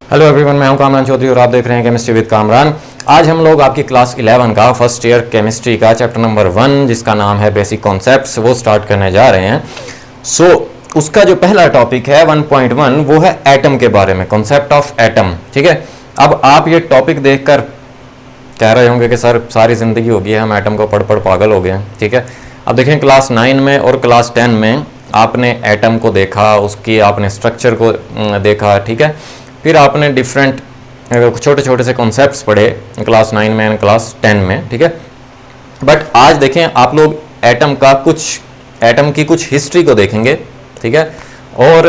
Hello everyone, मैं हूं कामरान चौधरी और आप देख रहे हैं केमिस्ट्री विद कामरान। आज हम लोग आपकी क्लास 11 का फर्स्ट ईयर केमिस्ट्री का चैप्टर नंबर 1 जिसका नाम है बेसिक कॉन्सेप्ट्स वो स्टार्ट करने जा रहे हैं। उसका जो पहला टॉपिक है 1.1 वो है एटम के बारे में, कॉन्सेप्ट ऑफ एटम। ठीक है, अब आप ये टॉपिक देखकर कह रहे होंगे कि सर सारी ज़िंदगी हो गई है, हम एटम को पढ़ पढ़ पागल हो गए हैं। ठीक है, अब देखें क्लास 9 में और क्लास 10 में आपने एटम को देखा, उसकी आपने स्ट्रक्चर को देखा। ठीक है, फिर आपने डिफरेंट छोटे छोटे से कॉन्सेप्ट्स पढ़े क्लास 9 में एंड क्लास 10 में। ठीक है, बट आज देखें आप लोग एटम की कुछ हिस्ट्री को देखेंगे। ठीक है, और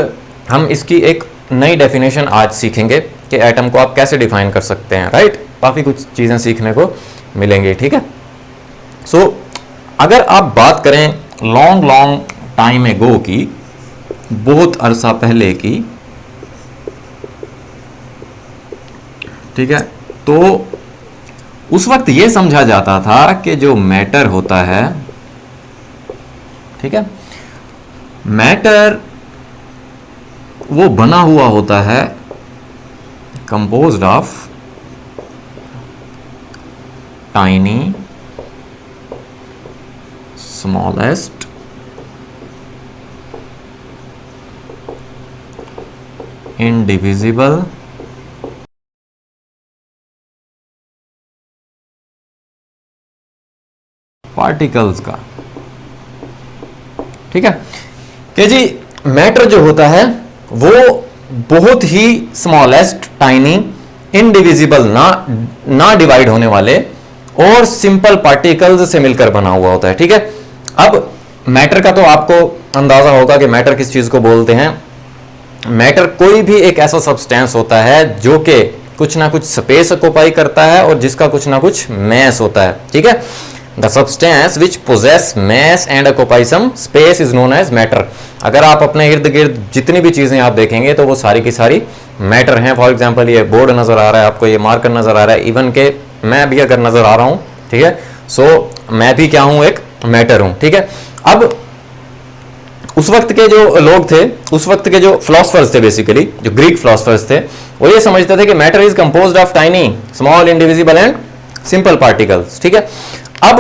हम इसकी एक नई डेफिनेशन आज सीखेंगे कि एटम को आप कैसे डिफाइन कर सकते हैं। राइट, काफ़ी कुछ चीज़ें सीखने को मिलेंगी। ठीक है, अगर आप बात करें लॉन्ग टाइम एगो की, बहुत अरसा पहले की, ठीक है, तो उस वक्त ये समझा जाता था कि जो मैटर होता है, ठीक है, मैटर वो बना हुआ होता है composed of tiny smallest indivisible particles का। ठीक है कि जी मैटर जो होता है वो बहुत ही स्मॉलेस्ट, टाइनी, इनडिविजिबल, ना डिवाइड होने वाले और सिंपल पार्टिकल्स से मिलकर बना हुआ होता है। ठीक है, अब मैटर का तो आपको अंदाजा होगा कि मैटर किस चीज को बोलते हैं। मैटर कोई भी एक ऐसा सब्सटेंस होता है जो कि कुछ ना कुछ स्पेस ऑक्युपाई करता है और जिसका कुछ ना कुछ मैस होता है। ठीक है, the substance which possess mass and occupy some space is known as matter. अगर आप अपने इर्द गिर्द जितनी भी चीजें आप देखेंगे तो वो सारी की सारी मैटर हैं। फॉर एग्जांपल ये बोर्ड नजर आ रहा है आपको, ये मार्कर नजर आ रहा है, इवन के मैं भी अगर नजर आ रहा हूं, ठीक है, मैं भी क्या हूं, एक मैटर हूं। ठीक है, अब उस वक्त के जो लोग थे, उस वक्त के जो फिलोसफर्स थे, बेसिकली जो ग्रीक फिलोसफर्स थे, वो ये समझते थे कि matter is composed of tiny small indivisible and simple particles. ठीक है, अब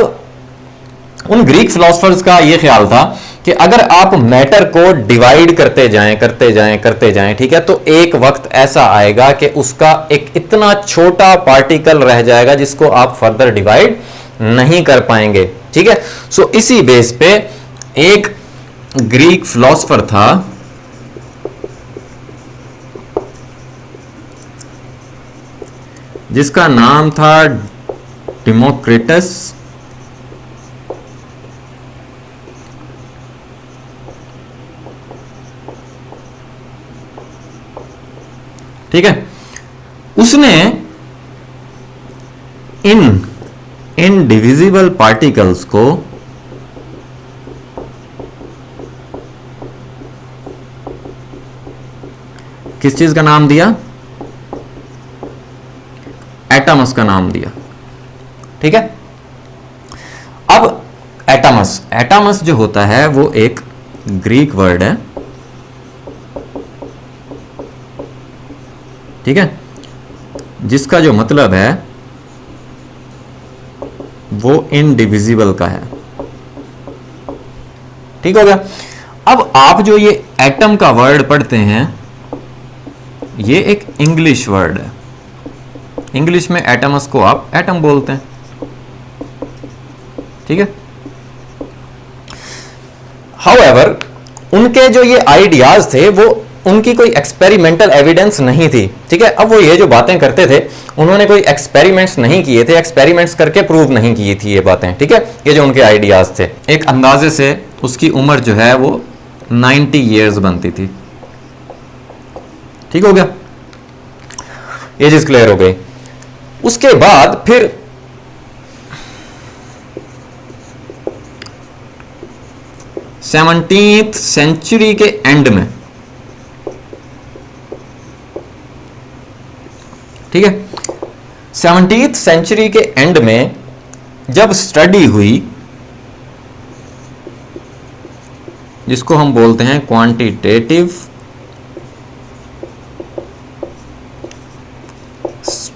उन ग्रीक फिलोसफर्स का ये ख्याल था कि अगर आप मैटर को डिवाइड करते जाएं, ठीक है, तो एक वक्त ऐसा आएगा कि उसका एक इतना छोटा पार्टिकल रह जाएगा जिसको आप फर्दर डिवाइड नहीं कर पाएंगे। ठीक है, इसी बेस पे एक ग्रीक फिलोसफर था जिसका नाम था डेमोक्रिटस। ठीक है, उसने इन इनडिविजिबल पार्टिकल्स को किस चीज का नाम दिया? एटम्स का नाम दिया। ठीक है, अब एटम्स जो होता है वो एक ग्रीक वर्ड है। ठीक है, जिसका जो मतलब है वो इनडिविजिबल का है। ठीक हो गया। अब आप जो ये एटम का वर्ड पढ़ते हैं ये एक इंग्लिश वर्ड है। इंग्लिश में एटम्स को आप एटम बोलते हैं। ठीक है, हाउएवर उनके जो ये आइडियाज थे वो उनकी कोई एक्सपेरिमेंटल एविडेंस नहीं थी। ठीक है, अब वो ये जो बातें करते थे उन्होंने कोई एक्सपेरिमेंट्स नहीं किए थे, एक्सपेरिमेंट्स करके प्रूव नहीं की थी ये बातें। ठीक है, ये जो उनके आइडियाज थे, एक अंदाजे से उसकी उम्र जो है वो 90 ईयर्स बनती थी। ठीक हो गया, ये चीज क्लियर हो गई। उसके बाद फिर 17th सेंचुरी के एंड में, ठीक है, 17th सेंचुरी के एंड में जब स्टडी हुई जिसको हम बोलते हैं quantitative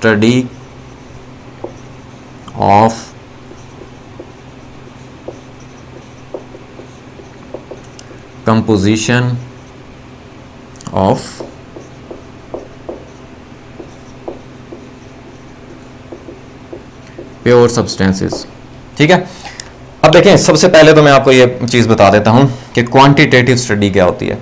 study of composition of pure substances. ठीक है, अब देखें, सबसे पहले तो मैं आपको ये चीज़ बता देता हूं कि क्वांटिटेटिव स्टडी क्या होती है।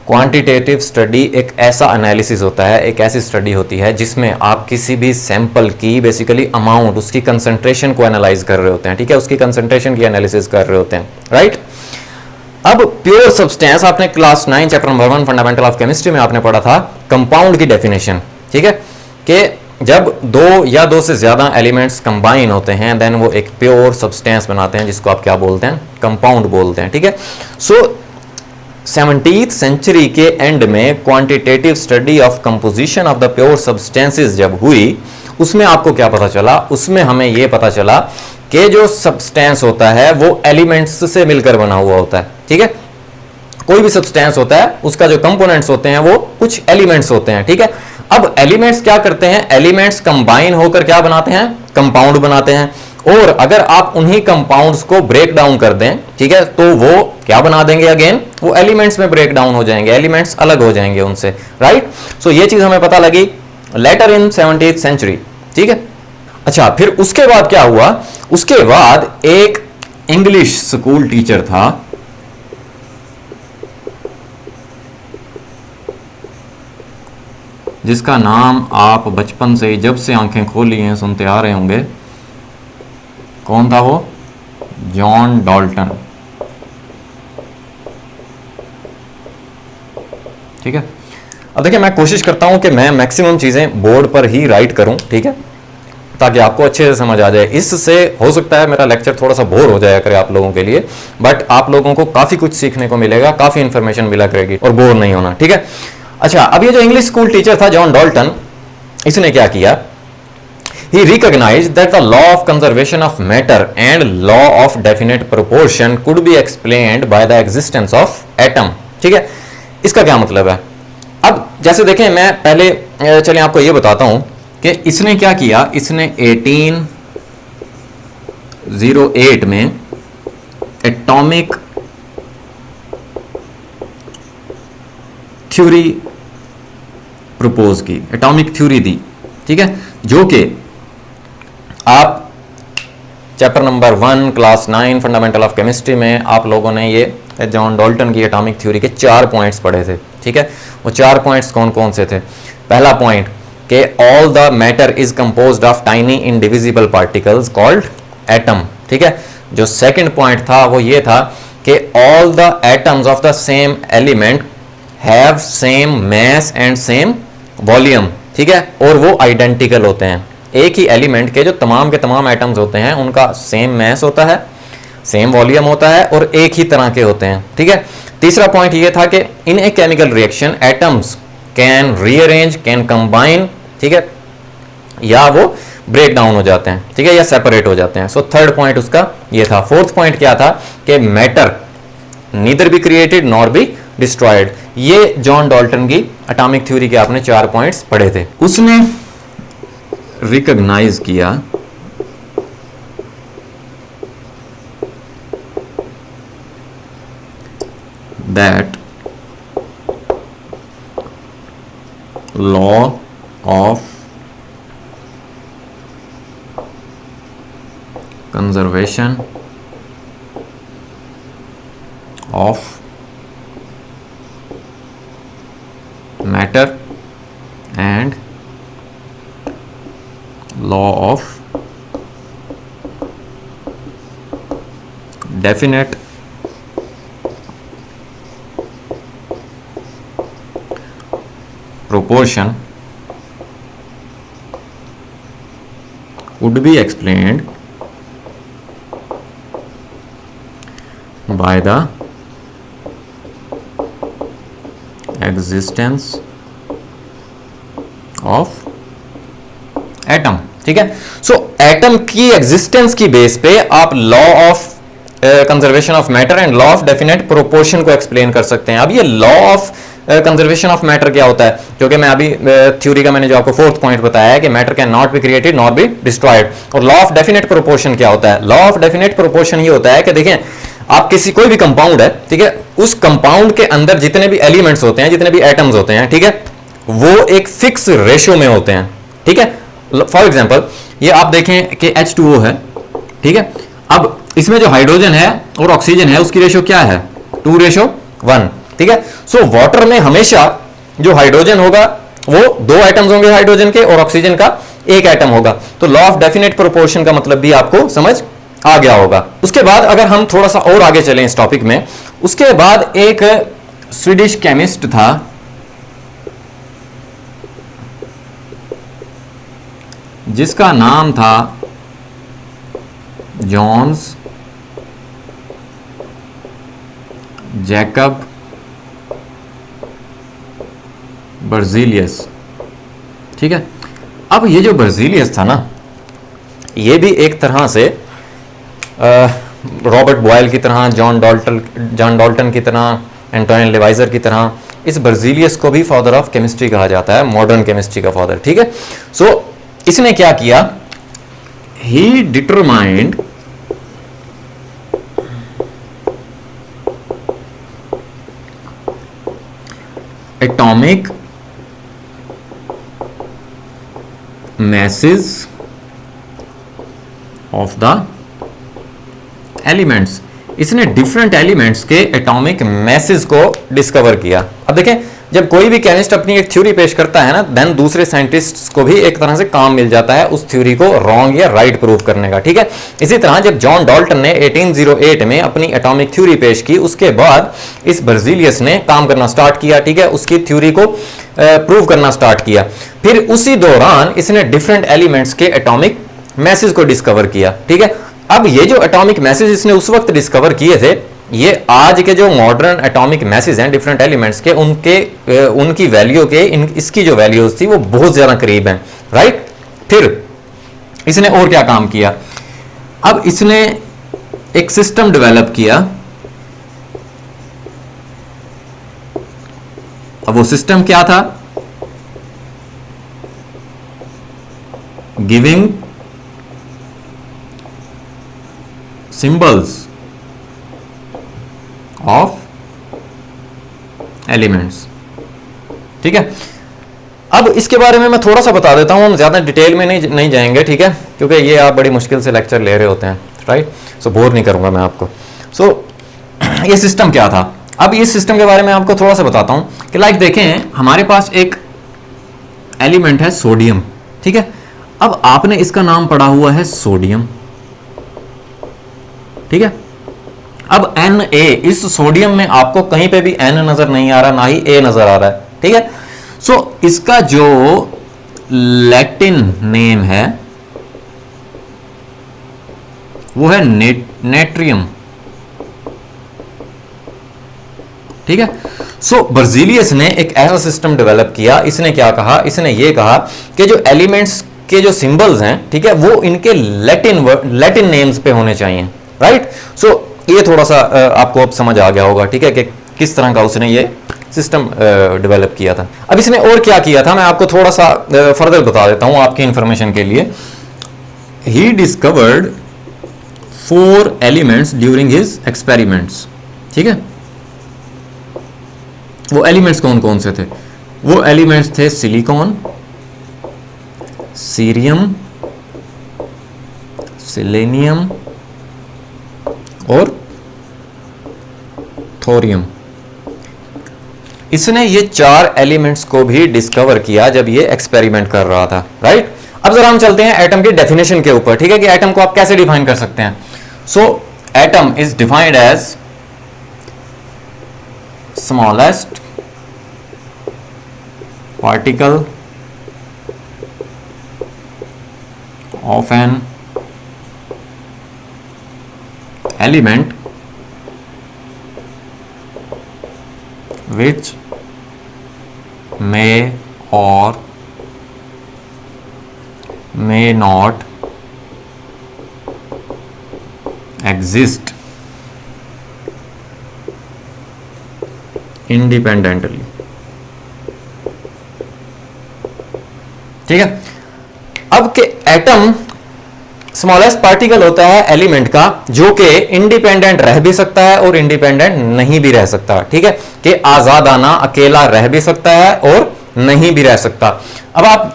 क्वांटिटेटिव स्टडी एक ऐसा एनालिसिस होता है, एक ऐसी स्टडी होती है जिसमें आप किसी भी सैंपल की बेसिकली अमाउंट, उसकी कंसंट्रेशन को एनालाइज कर रहे होते हैं। ठीक है, उसकी कंसंट्रेशन की एनालिसिस कर रहे होते हैं, राइट। अब प्योर सब्सटेंस आपने class 9 chapter number 1 fundamental of chemistry में आपने पढ़ा था कंपाउंड की डेफिनेशन। ठीक है, कि जब दो या दो से ज्यादा एलिमेंट्स कंबाइन होते हैं देन वो एक प्योर सब्सटेंस बनाते हैं, जिसको आप क्या बोलते हैं, कंपाउंड बोलते हैं। ठीक है, सो 17th सेंचुरी के एंड में quantitative study of composition of the pure substances जब हुई, उसमें आपको क्या पता चला, उसमें हमें यह पता चला कि जो सब्सटेंस होता है वो एलिमेंट्स से मिलकर बना हुआ होता है। ठीक है, कोई भी सब्सटेंस होता है उसका जो कंपोनेंट्स होते हैं वो कुछ एलिमेंट्स होते हैं। ठीक है, अब एलिमेंट्स क्या करते हैं, एलिमेंट्स कंबाइन होकर क्या बनाते हैं, कंपाउंड बनाते हैं। और अगर आप उन्हीं कंपाउंड्स को ब्रेक डाउन कर दें, ठीक है, तो वो क्या बना देंगे, अगेन वो एलिमेंट्स में ब्रेक डाउन हो जाएंगे, एलिमेंट्स अलग हो जाएंगे उनसे, राइट। सो ये चीज हमें पता लगी लेटर इन 17th सेंचुरी। ठीक है, अच्छा, फिर उसके बाद क्या हुआ, उसके बाद एक इंग्लिश स्कूल टीचर था जिसका नाम आप बचपन से ही, जब से आंखें खोली हैं, सुनते आ रहे होंगे। कौन था वो, जॉन डाल्टन। ठीक है, अब देखिए, मैं कोशिश करता हूं कि मैं मैक्सिमम चीजें बोर्ड पर ही राइट करूं, ठीक है, ताकि आपको अच्छे से समझ आ जाए। इससे हो सकता है मेरा लेक्चर थोड़ा सा बोर हो जाया करे आप लोगों के लिए, बट आप लोगों को काफी कुछ सीखने को मिलेगा, काफी इंफॉर्मेशन मिला करेगी और बोर नहीं होना। ठीक है, अच्छा, अब ये जो इंग्लिश स्कूल टीचर था जॉन डाल्टन, इसने क्या किया, he recognized that the law of conservation of matter and law of definite proportion could be explained by the existence of atom। ठीक है, इसका क्या मतलब है, अब जैसे देखें, मैं पहले चलें आपको ये बताता हूं कि इसने क्या किया, इसने 1808 में एटॉमिक थ्योरी प्रपोज की, एटॉमिक थ्योरी दी। ठीक है, जो कि आप chapter number 1 class 9 fundamental of chemistry में आप लोगों ने ये जॉन डाल्टन की एटॉमिक थ्योरी के 4 पॉइंट्स पढ़े थे। ठीक है, वो 4 पॉइंट्स कौन कौन से थे, पहला पॉइंट कि all the matter is composed of tiny indivisible particles called atom. ठीक है, जो सेकंड पॉइंट था वो ये था कि all the atoms of the same element have same mass and same volume. ठीक है, और वो आइडेंटिकल होते हैं, एक ही एलिमेंट के जो तमाम के तमाम एटम्स होते हैं उनका सेम मास होता है, सेम वॉल्यूम होता है और एक ही तरह के होते हैं। ठीक है, तीसरा पॉइंट ये था कि in a chemical reaction atoms can rearrange, can combine, ठीक है, या वो ब्रेक डाउन हो जाते हैं, ठीक है, या सेपरेट हो जाते हैं। सो थर्ड पॉइंट उसका ये था। फोर्थ पॉइंट क्या था कि matter neither be created nor be destroyed. ये जॉन डाल्टन की एटॉमिक थ्योरी के आपने 4 पॉइंट्स पढ़े थे। उसने रिकॉग्नाइज किया that law of conservation of matter and law of definite proportion would be explained by the existence of atom. ठीक है, सो एटम की एग्जिस्टेंस की बेस पे आप law of conservation of matter and law of definite proportion को explain कर सकते हैं। अब ये law of conservation of matter क्या होता है, जो कि मैं अभी थ्योरी का मैंने जो आपको फोर्थ पॉइंट बताया है कि matter can not be created not be destroyed. और लॉ ऑफ डेफिनेट प्रोपोर्शन क्या होता है? लॉ ऑफ डेफिनेट प्रोपोर्शन ये होता है कि देखें, आप किसी कोई भी कंपाउंड है, ठीक है, उस कंपाउंड के अंदर जितने भी एलिमेंट्स होते हैं, जितने भी एटम्स होते हैं, ठीक है, वो एक फिक्स रेशियो में होते हैं, ठीक है। फॉर एग्जांपल ये आप देखें कि H2O है, ठीक है, अब इसमें जो हाइड्रोजन है और ऑक्सीजन है उसकी रेशियो क्या है? 2:1, ठीक है। सो वाटर में हमेशा जो हाइड्रोजन होगा वो 2 एटम्स होंगे हाइड्रोजन के, और ऑक्सीजन का 1 एटम होगा। तो लॉ ऑफ डेफिनेट प्रोपोर्शन का मतलब भी आपको समझ आ गया होगा। उसके बाद अगर हम थोड़ा सा और आगे चलें इस टॉपिक में, उसके बाद एक स्वीडिश केमिस्ट था जिसका नाम था जॉन्स जैकब बर्जीलियस, ठीक है। अब ये जो बर्जीलियस था ना, ये भी एक तरह से रॉबर्ट बॉयल की तरह, जॉन डाल्टन की तरह, एंटोनियो लेवाइजर की तरह, इस बर्जीलियस को भी फादर ऑफ केमिस्ट्री कहा जाता है, मॉडर्न केमिस्ट्री का फादर, ठीक है। सो इसने क्या किया? He determined atomic masses of the elements। इसने डिफरेंट एलिमेंट्स के एटॉमिक मैसेज को डिस्कवर किया। अब देखें, जब कोई भी केमिस्ट अपनी एक थ्योरी पेश करता है ना, देन दूसरे साइंटिस्ट्स को भी एक तरह से काम मिल जाता है उस थ्योरी को रॉन्ग या राइट प्रूव करने का, ठीक है। इसी तरह जब जॉन डाल्टन ने 1808 में अपनी एटॉमिक थ्योरी पेश की, उसके बाद इस बर्जीलियस ने काम करना स्टार्ट किया, ठीक है, उसकी थ्योरी को प्रूव करना स्टार्ट किया। फिर उसी दौरान इसने डिफरेंट एलिमेंट्स के एटॉमिक मैसेज को डिस्कवर किया, ठीक है। अब ये जो एटॉमिक मैसेज इसने उस वक्त डिस्कवर किए थे, ये आज के जो मॉडर्न एटॉमिक मैसेज हैं डिफरेंट एलिमेंट्स के, उनकी वैल्यू के इसकी जो वैल्यूज थी वो बहुत ज्यादा करीब हैं, राइट। फिर इसने और क्या काम किया? अब इसने एक सिस्टम डेवलप किया। अब वो सिस्टम क्या था? गिविंग सिंबल्स ऑफ एलिमेंट्स, ठीक है। अब इसके बारे में मैं थोड़ा सा बता देता हूं, हम ज्यादा डिटेल में नहीं जाएंगे, ठीक है, क्योंकि ये आप बड़ी मुश्किल से लेक्चर ले रहे होते हैं, राइट। सो बोर नहीं करूंगा मैं आपको। सो ये सिस्टम क्या था? अब इस सिस्टम के बारे में आपको थोड़ा सा बताता हूं कि लाइक देखें, हमारे पास एक एलिमेंट है सोडियम, ठीक है। अब आपने इसका नाम पढ़ा हुआ है सोडियम, ठीक है। अब Na, इस सोडियम में आपको कहीं पे भी N नजर नहीं आ रहा, ना ही A नजर आ रहा है, ठीक है। सो इसका जो लैटिन नेम है वो है नेट्रियम, ठीक है। सो बर्जीलियस ने एक ऐसा सिस्टम डेवलप किया। इसने क्या कहा? इसने ये कहा कि जो एलिमेंट्स के जो सिंबल्स हैं, ठीक है, वो इनके लैटिन नेम्स पे होने चाहिए, राइट। सो ये थोड़ा सा आपको अब समझ आ गया होगा, ठीक है, कि किस तरह का उसने ये सिस्टम डेवलप किया था। अब इसने और क्या किया था, मैं आपको थोड़ा सा फर्दर बता देता हूं आपकी इंफॉर्मेशन के लिए। He discovered 4 elements during his experiments, ठीक है। वो एलिमेंट्स कौन कौन से थे? वो एलिमेंट्स थे सिलिकॉन, सीरियम, सेलेनियम और थोरियम। इसने ये 4 एलिमेंट्स को भी डिस्कवर किया जब ये एक्सपेरिमेंट कर रहा था, राइट। अब जरा हम चलते हैं एटम की डेफिनेशन के ऊपर, ठीक है, कि एटम को आप कैसे डिफाइन कर सकते हैं। So atom is defined as smallest particle of an element which may or may not exist independently, ठीक है। अब के एटम स्मॉलेस्ट पार्टिकल होता है एलिमेंट का, जो कि इंडिपेंडेंट रह भी सकता है और इंडिपेंडेंट नहीं भी रह सकता। ठीक है, कि आजादाना अकेला रह भी सकता है और नहीं भी रह सकता। अब आप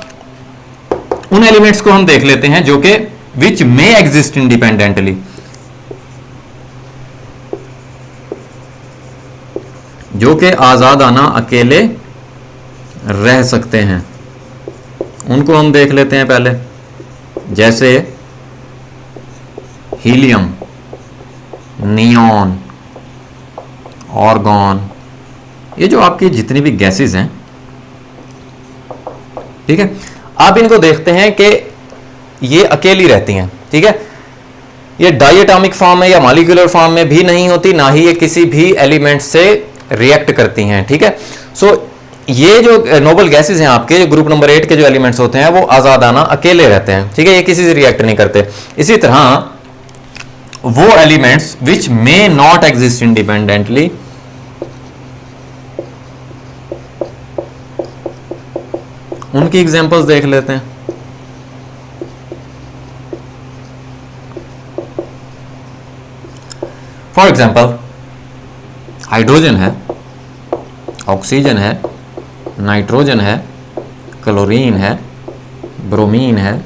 उन एलिमेंट्स को हम देख लेते हैं जो कि विच मे एग्जिस्ट इंडिपेंडेंटली, जो कि आजादाना अकेले रह सकते हैं। उनको हम देख लेते हैं पहले, जैसे हीलियम, नियॉन, ऑर्गन, ये जो आपकी जितनी भी गैसेस हैं, ठीक है, आप इनको देखते हैं कि ये अकेली रहती हैं। ठीक है, ये डायटोमिक फॉर्म में या मॉलिक्यूलर फॉर्म में भी नहीं होती, ना ही ये किसी भी एलिमेंट से रिएक्ट करती हैं। ठीक है, सो ये जो नोबल गैसेस हैं आपके, जो ग्रुप नंबर 8 के जो एलिमेंट्स होते हैं, वो आजादाना अकेले रहते हैं। ठीक है, ये किसी से रिएक्ट नहीं करते। इसी तरह वो elements which may not exist independently, उनकी एग्जांपल्स देख लेते हैं। फॉर एग्जांपल हाइड्रोजन है, ऑक्सीजन है, नाइट्रोजन है, क्लोरीन है, ब्रोमीन है।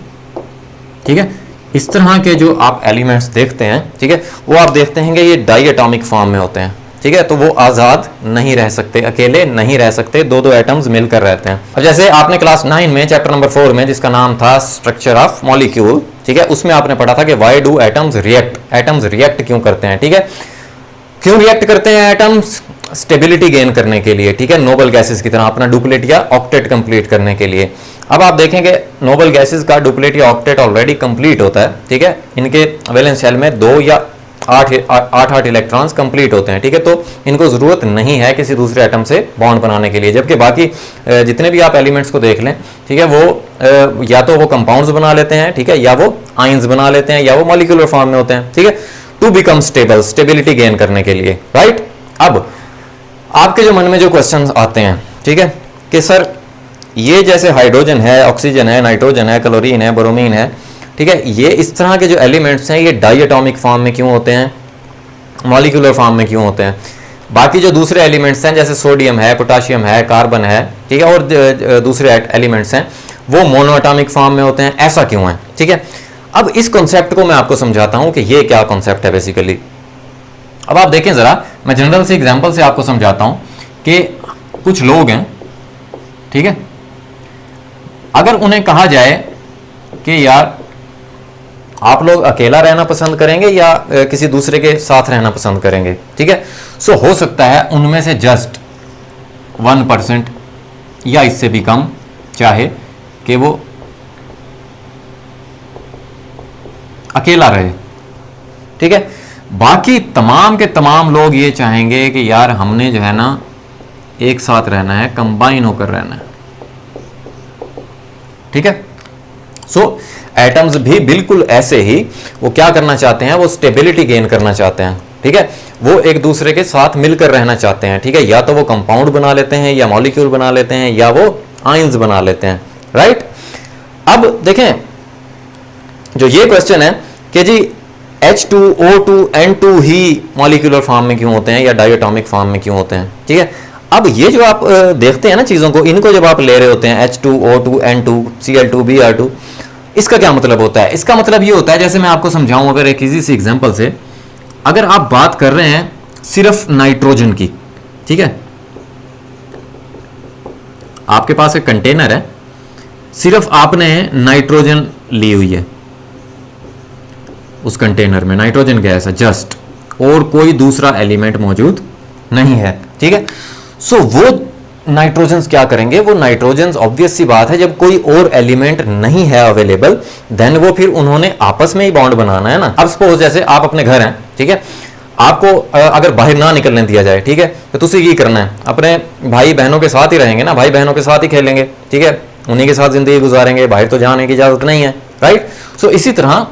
ठीक है, इस तरह के जो आप एलिमेंट्स देखते हैं, ठीक है, वो आप देखते हैं कि ये डायटोमिक फॉर्म में होते हैं। ठीक है, तो वो आजाद नहीं रह सकते, अकेले नहीं रह सकते, दो दो एटम्स मिलकर रहते हैं। अब जैसे आपने क्लास 9 में चैप्टर नंबर 4 में, जिसका नाम था स्ट्रक्चर ऑफ मॉलिक्यूल, ठीक है, उसमें आपने पढ़ा था कि why do atoms react, atoms react क्यों करते हैं। ठीक है, क्यों रिएक्ट करते हैं एटम्स? स्टेबिलिटी गेन करने के लिए। ठीक है, नोबल गैसेस की तरह अपना डुप्लेट या ऑक्टेट कंप्लीट करने के लिए। अब आप देखेंगे नोबल गैसेस का डुप्लेट या ऑक्टेट ऑलरेडी कंप्लीट होता है। ठीक है, इनके वैलेंस शेल में 2 या 8 इलेक्ट्रॉन्स कंप्लीट होते हैं। ठीक है, तो इनको जरूरत नहीं है किसी दूसरे एटम से बॉन्ड बनाने के लिए, जबकि बाकी जितने भी आप एलिमेंट्स को देख लें, ठीक है, वो या तो वो कंपाउंड्स बना लेते हैं, ठीक है, या वो आयंस बना लेते हैं, या वो मॉलिक्यूलर फॉर्म में होते हैं। ठीक है, to become stable, stability gain करने के लिए, राइट। अब आपके जो मन में जो क्वेश्चंस आते हैं, ठीक है, कि सर ये जैसे हाइड्रोजन है, ऑक्सीजन है, नाइट्रोजन है, क्लोरीन है, ब्रोमीन है, ठीक है, ये इस तरह के जो एलिमेंट्स हैं, ये डायटोमिक फॉर्म में क्यों होते हैं, मॉलिक्यूलर फॉर्म में क्यों होते हैं? बाकी जो दूसरे एलिमेंट्स हैं, जैसे सोडियम है, पोटाशियम है, कार्बन है, ठीक है, और दूसरे एलिमेंट्स हैं, वो मोनोएटॉमिक फॉर्म में होते हैं, ऐसा क्यों है? ठीक है, अब इस कॉन्सेप्ट को मैं आपको समझाता हूं कि ये क्या कॉन्सेप्ट है बेसिकली। अब आप देखें जरा, मैं जनरल से एग्जांपल से आपको समझाता हूं कि कुछ लोग हैं, ठीक है, अगर उन्हें कहा जाए कि यार आप लोग अकेला रहना पसंद करेंगे या किसी दूसरे के साथ रहना पसंद करेंगे, ठीक है, सो हो सकता है उनमें से जस्ट 1% या इससे भी कम चाहे कि वो अकेला रहे। ठीक है, बाकी तमाम के तमाम लोग ये चाहेंगे कि यार हमने जो है ना एक साथ रहना है, कंबाइन होकर रहना है। ठीक है, सो एटम्स भी बिल्कुल ऐसे ही वो क्या करना चाहते हैं, वो स्टेबिलिटी गेन करना चाहते हैं। ठीक है, वो एक दूसरे के साथ मिलकर रहना चाहते हैं। ठीक है, या तो वो कंपाउंड बना लेते हैं, या मॉलिक्यूल बना लेते हैं, या वो आयंस बना लेते हैं, राइट। अब देखें, जो ये क्वेश्चन है कि जी H2O2 N2 ही मॉलिक्यूलर फॉर्म में क्यों होते हैं या डायटोमिक फॉर्म में क्यों होते हैं। ठीक है, अब ये जो आप देखते हैं ना चीजों को, इनको जब आप ले रहे होते हैं H2O2 N2 Cl2 Br2, इसका क्या मतलब होता है? इसका मतलब ये होता है, जैसे मैं आपको समझाऊं अगर एक इजी सी एग्जांपल से, अगर आप बात कर रहे हैं सिर्फ नाइट्रोजन की, ठीक है, आपके पास एक कंटेनर है, सिर्फ आपने नाइट्रोजन ली हुई है, उस कंटेनर में नाइट्रोजन गैस है जस्ट, और कोई दूसरा एलिमेंट मौजूद नहीं है। ठीक है, सो वो नाइट्रोजन्स क्या करेंगे, वो नाइट्रोजन्स ऑब्वियस सी बात है, जब कोई और एलिमेंट नहीं है अवेलेबल, देन वो फिर उन्होंने आपस में ही बॉन्ड बनाना है ना। अब सपोज जैसे आप अपने घर हैं, ठीक है, आपको अगर बाहर ना निकलने दिया जाए, ठीक है, तो तुझे ये करना है, अपने भाई बहनों के साथ ही रहेंगे ना, भाई बहनों के साथ ही खेलेंगे, ठीक है, उन्हीं के साथ जिंदगी गुजारेंगे, बाहर तो जाने की इजाजत नहीं है, राइट। सो इसी तरह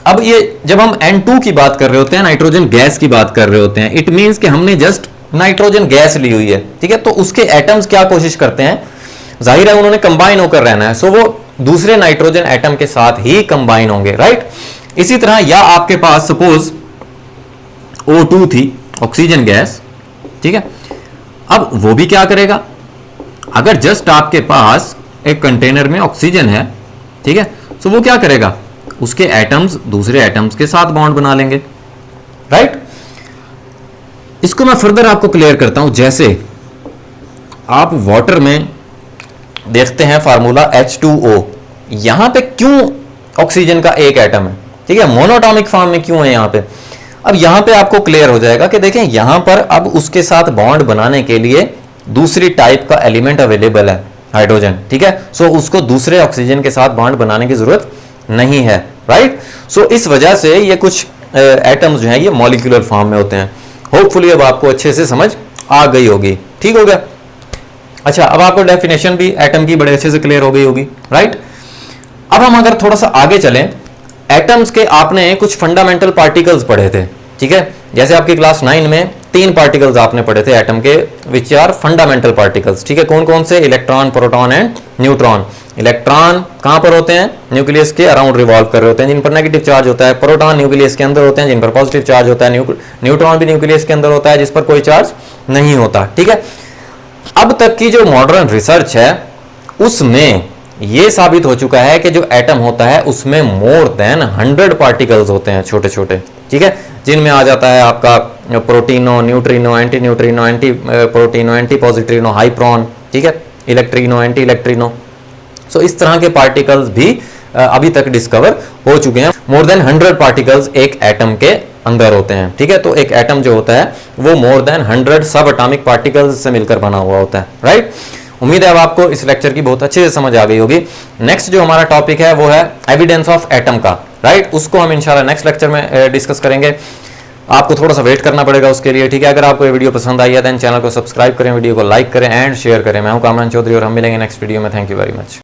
अब ये जब हम N2 की बात कर रहे होते हैं, नाइट्रोजन गैस की बात कर रहे होते हैं, इट मींस कि हमने जस्ट नाइट्रोजन गैस ली हुई है। ठीक है, तो उसके एटम्स क्या कोशिश करते हैं, जाहिर है उन्होंने कंबाइन होकर रहना है, सो वो दूसरे नाइट्रोजन एटम के साथ ही कंबाइन होंगे, राइट। इसी तरह या आपके पास सपोज O2 थी, ऑक्सीजन गैस, ठीक है। अब वो भी क्या करेगा, अगर जस्ट आपके पास एक कंटेनर में ऑक्सीजन है, ठीक है, तो वो क्या करेगा, उसके एटम्स दूसरे एटम्स के साथ बॉन्ड बना लेंगे, राइट। इसको मैं फर्दर आपको क्लियर करता हूं। जैसे आप वाटर में देखते हैं फार्मूला H2O, यहां पे क्यों ऑक्सीजन का एक एटम है, ठीक है, मोनोटॉमिक फॉर्म में क्यों है यहां पे। अब यहां पे आपको क्लियर हो जाएगा कि देखें यहां पर अब उसके साथ बॉन्ड बनाने के लिए दूसरी टाइप का एलिमेंट अवेलेबल है, हाइड्रोजन, ठीक है। सो उसको दूसरे ऑक्सीजन के साथ बॉन्ड बनाने की जरूरत नहीं है, राइट। सो इस वजह से ये कुछ एटम्स जो हैं ये मॉलिक्यूलर फॉर्म में होते हैं। होपफुली अब आपको अच्छे से समझ आ गई होगी, ठीक हो गया। अच्छा, अब आपको डेफिनेशन भी एटम की बड़े अच्छे से क्लियर हो गई होगी, राइट। अब हम अगर थोड़ा सा आगे चलें, एटम्स के आपने कुछ फंडामेंटल पार्टिकल्स पढ़े थे, ठीक है। जैसे आपकी क्लास 9 में 3 पार्टिकल्स आपने पढ़े थे एटम के, विच आर फंडामेंटल पार्टिकल्स, ठीक है। कौन कौन से, electron, proton and neutron. Electron कहां पर होते हैं, न्यूक्लियस के अराउंड रिवॉल्व कर रहे होते हैं, जिन पर नेगेटिव चार्ज होता है। प्रोटॉन न्यूक्लियस के अंदर होते हैं, जिन पर पॉजिटिव चार्ज होता है। न्यूट्रॉन भी न्यूक्लियस के अंदर होता है, जिस पर कोई चार्ज नहीं होता, ठीक है। अब तक की जो मॉडर्न रिसर्च है उसमें यह साबित हो चुका है कि जो एटम होता है उसमें मोर देन 100 पार्टिकल्स होते हैं, छोटे छोटे, ठीक है, जिनमें आ जाता है आपका protino, neutrino, anti neutrino, anti protino, anti positrino, hyperon, ठीक है, इलेक्ट्रिनो, एंटी इलेक्ट्रिनो। सो इस तरह के पार्टिकल्स भी अभी तक डिस्कवर हो चुके हैं। मोर देन 100 पार्टिकल्स एक एटम के अंदर होते हैं, ठीक है। तो एक एटम जो होता है वो मोर देन 100 सब एटॉमिक पार्टिकल्स से मिलकर बना हुआ होता है, राइट। उम्मीद है अब आपको इस लेक्चर की बहुत अच्छे से समझ आ गई होगी। नेक्स्ट जो हमारा टॉपिक है वो है एविडेंस ऑफ एटम का, राइट। उसको हम इंशाल्लाह नेक्स्ट लेक्चर में डिस्कस करेंगे। आपको थोड़ा सा वेट करना पड़ेगा उसके लिए, ठीक है। अगर आपको ये वीडियो पसंद आई है देन चैनल को सब्सक्राइब करें, वीडियो को लाइक करें एंड शेयर करें। मैं हूं कामरान चौधरी और हम मिलेंगे नेक्स्ट वीडियो में। Thank you very much.